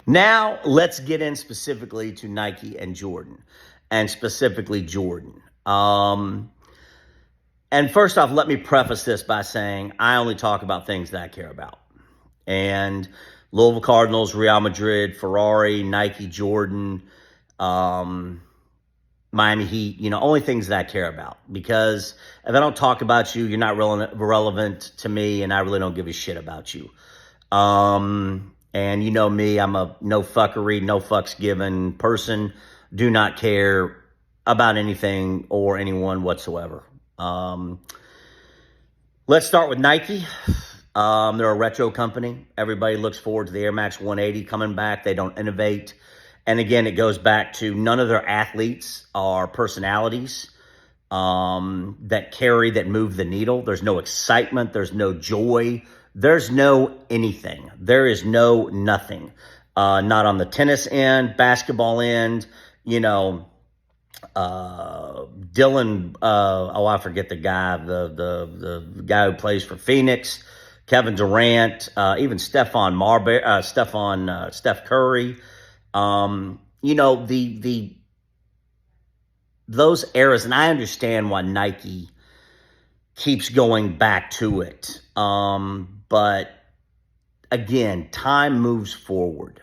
Now, let's get in specifically to Nike and Jordan, and specifically Jordan. And first off, let me preface this by saying I only talk about things that I care about. And Louisville Cardinals, Real Madrid, Ferrari, Nike, Jordan, Miami Heat, only things that I care about. Because if I don't talk about you, you're not relevant to me, and I really don't give a shit about you. And you know me, I'm a no fuckery, no fucks given person. Do not care about anything or anyone whatsoever. Let's start with Nike. They're a retro company. Everybody looks forward to the Air Max 180 coming back. They don't innovate. And again, it goes back to none of their athletes are personalities that move the needle. There's no excitement. There's no joy. There's no anything. There is no nothing. Not on the tennis end, basketball end, Dylan, I forget the guy, the guy who plays for Phoenix, Kevin Durant, even Steph Curry. Those eras, and I understand why Nike keeps going back to it. But again, time moves forward.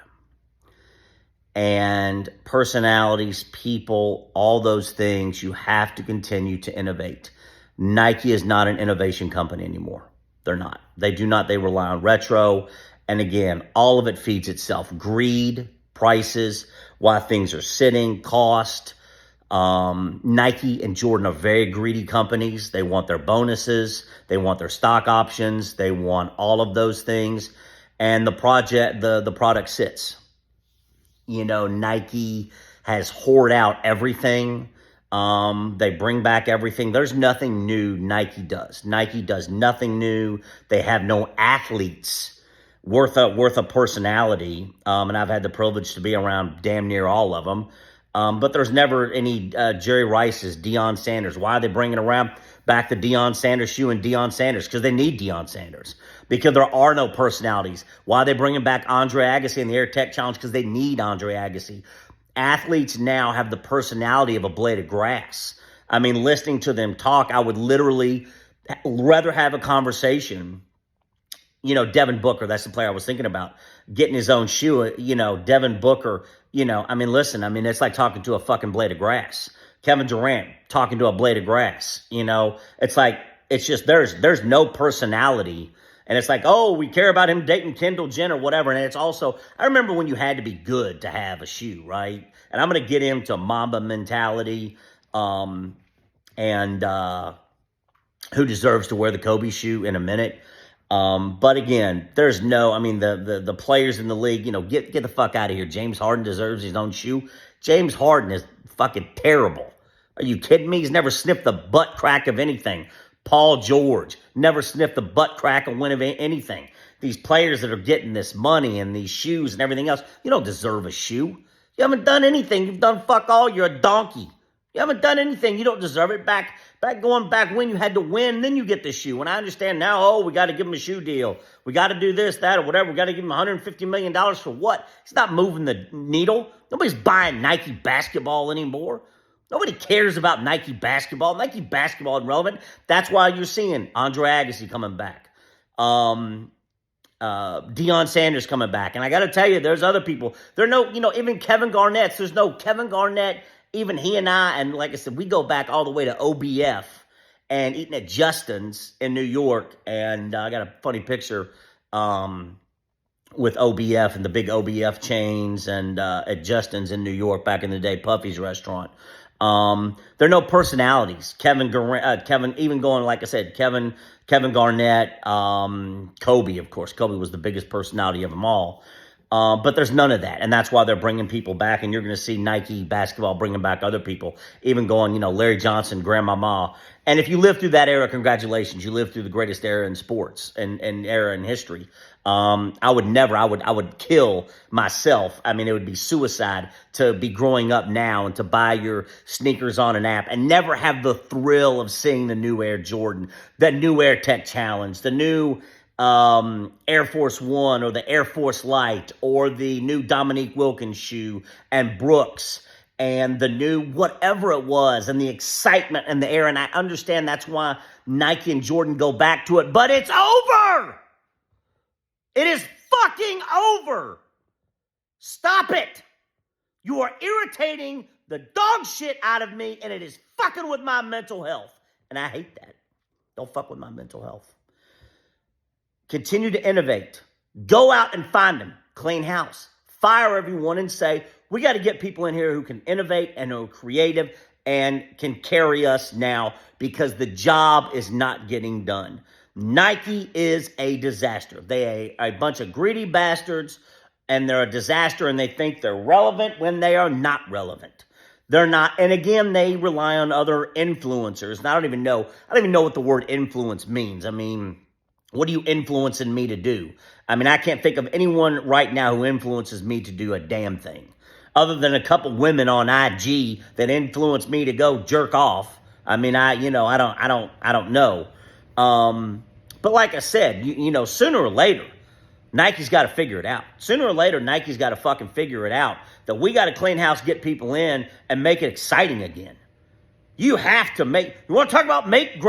And personalities, people, all those things, you have to continue to innovate. Nike is not an innovation company anymore. They're not. They do not. They rely on retro. And again, all of it feeds itself. Greed, prices, why things are sitting, cost. Nike and Jordan are very greedy companies. They want their bonuses. They want their stock options. They want all of those things. And the product sits. Nike has hoarded out everything. They bring back everything. There's nothing new Nike does. Nike does nothing new. They have no athletes worth a personality. And I've had the privilege to be around damn near all of them. But there's never any Jerry Rice's, Deion Sanders. Why are they bringing around back the Deion Sanders shoe and Deion Sanders? Because they need Deion Sanders. Because there are no personalities. Why are they bringing back Andre Agassi in the Air Tech Challenge? Because they need Andre Agassi. Athletes now have the personality of a blade of grass. I mean, listening to them talk, I would literally rather have a conversation. Devin Booker, that's the player I was thinking about, getting his own shoe. Devin Booker, listen, it's like talking to a fucking blade of grass. Kevin Durant talking to a blade of grass. It's like, it's just, there's no personality. And it's like, oh, we care about him dating Kendall Jenner, whatever. And it's also, I remember when you had to be good to have a shoe, right? And I'm going to get into Mamba mentality and who deserves to wear the Kobe shoe in a minute. But again, there's no, the players in the league, get the fuck out of here. James Harden deserves his own shoe. James Harden is fucking terrible. Are you kidding me? He's never sniffed the butt crack of anything. Paul George never sniffed the butt crack of anything. These players that are getting this money and these shoes and everything else, you don't deserve a shoe. You haven't done anything. You've done fuck all. You're a donkey. You haven't done anything. You don't deserve it. Going back when you had to win, then you get the shoe. And I understand now, we got to give him a shoe deal. We got to do this, that, or whatever. We got to give him $150 million for what? He's not moving the needle. Nobody's buying Nike basketball anymore. Nobody cares about Nike basketball. Nike basketball is relevant. That's why you're seeing Andre Agassi coming back. Deion Sanders coming back. And I got to tell you, there's other people. There are no, even Kevin Garnett. There's no Kevin Garnett. Even he and I, and like I said, we go back all the way to OBF and eating at Justin's in New York. And I got a funny picture with OBF and the big OBF chains and at Justin's in New York back in the day, Puffy's restaurant. There are no personalities. Kevin, even going, like I said, Kevin Garnett, Kobe, of course. Kobe was the biggest personality of them all. But there's none of that. And that's why they're bringing people back. And you're going to see Nike basketball bringing back other people, even going, Larry Johnson, Grandmama. And if you lived through that era, congratulations. You lived through the greatest era in sports and era in history. I would kill myself. It would be suicide to be growing up now and to buy your sneakers on an app and never have the thrill of seeing the new Air Jordan, the new Air Tech Challenge, the new Air Force One or the Air Force Light or the new Dominique Wilkins shoe and Brooks and the new whatever it was and the excitement in the air. And I understand that's why Nike and Jordan go back to it, but it's over. It is fucking over. Stop it. You are irritating the dog shit out of me, and it is fucking with my mental health. And I hate that. Don't fuck with my mental health. Continue to innovate. Go out and find them. Clean house. Fire everyone and say, we got to get people in here who can innovate and who are creative and can carry us now because the job is not getting done. Nike is a disaster. They are a bunch of greedy bastards, and they're a disaster, and they think they're relevant when they are not relevant. They're not, and again, they rely on other influencers. And I don't even know what the word influence means. I mean, what are you influencing me to do? I mean, I can't think of anyone right now who influences me to do a damn thing, other than a couple women on IG that influence me to go jerk off. I mean, I don't know. But like I said, sooner or later, Nike's got to figure it out. Sooner or later, Nike's got to fucking figure it out that we got to clean house, get people in, and make it exciting again. You have to you want to talk about make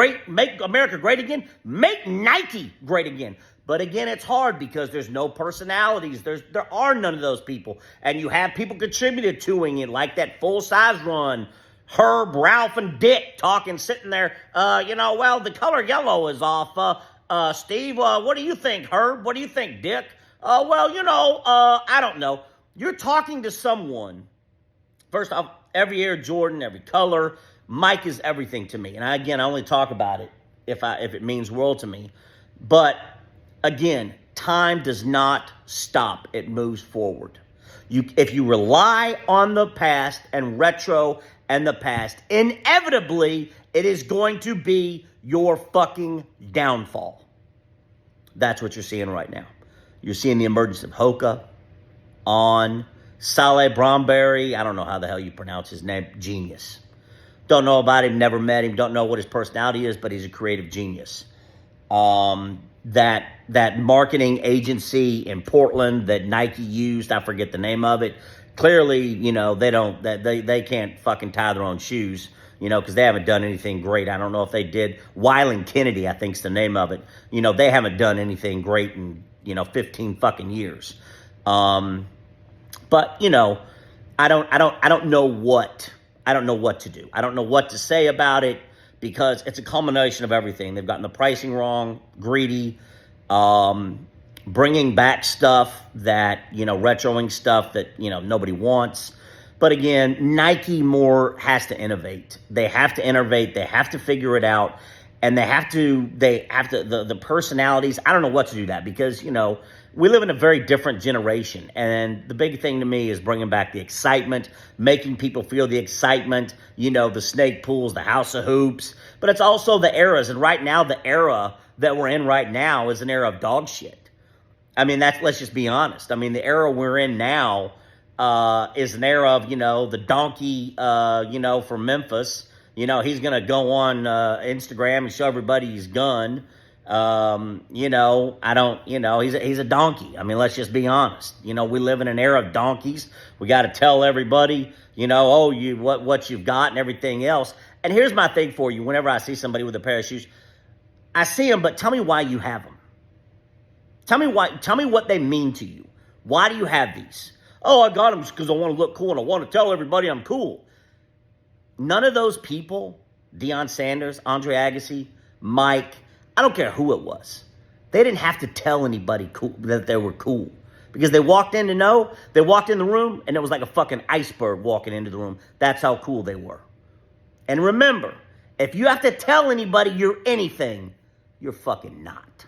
America great again? Make Nike great again. But again, it's hard because there's no personalities. There are none of those people. And you have people contributed to it, like that full-size run. Herb, Ralph, and Dick sitting there. Well, the color yellow is off. Steve, what do you think, Herb? What do you think, Dick? I don't know. You're talking to someone. First off, every Air Jordan, every color, Mike is everything to me. And I only talk about it if it means world to me. But again, time does not stop. It moves forward. If you rely on the past and retro and the past, inevitably, it is going to be your fucking downfall. That's what you're seeing right now. You're seeing the emergence of Hoka, On, Saleh Bromberry. I don't know how the hell you pronounce his name. Genius. Don't know about him, never met him, don't know what his personality is, but he's a creative genius. That marketing agency in Portland that Nike used, I forget the name of it. Clearly, they can't fucking tie their own shoes, because they haven't done anything great. I don't know if they did. Wyland Kennedy, I think's the name of it. They haven't done anything great in, 15 fucking years. But I don't know what to do. I don't know what to say about it because it's a culmination of everything. They've gotten the pricing wrong, greedy, bringing back stuff that, retroing stuff that, nobody wants. But again, Nike more has to innovate. They have to innovate. They have to figure it out. And the personalities, I don't know what to do that because, we live in a very different generation. And the big thing to me is bringing back the excitement, making people feel the excitement, the snake pools, the house of hoops. But it's also the eras. And right now, the era that we're in right now is an era of dog shit. I mean, let's just be honest. I mean, the era we're in now is an era of, the donkey, from Memphis. He's going to go on Instagram and show everybody his gun. He's a donkey. I mean, let's just be honest. We live in an era of donkeys. We got to tell everybody, what you've got and everything else. And here's my thing for you. Whenever I see somebody with a pair of shoes, I see them, but tell me why you have them. Tell me what they mean to you. Why do you have these? Oh, I got them because I want to look cool and I want to tell everybody I'm cool. None of those people, Deion Sanders, Andre Agassi, Mike, I don't care who it was. They didn't have to tell anybody that they were cool. Because they walked in the room, and it was like a fucking iceberg walking into the room. That's how cool they were. And remember, if you have to tell anybody you're anything, you're fucking not.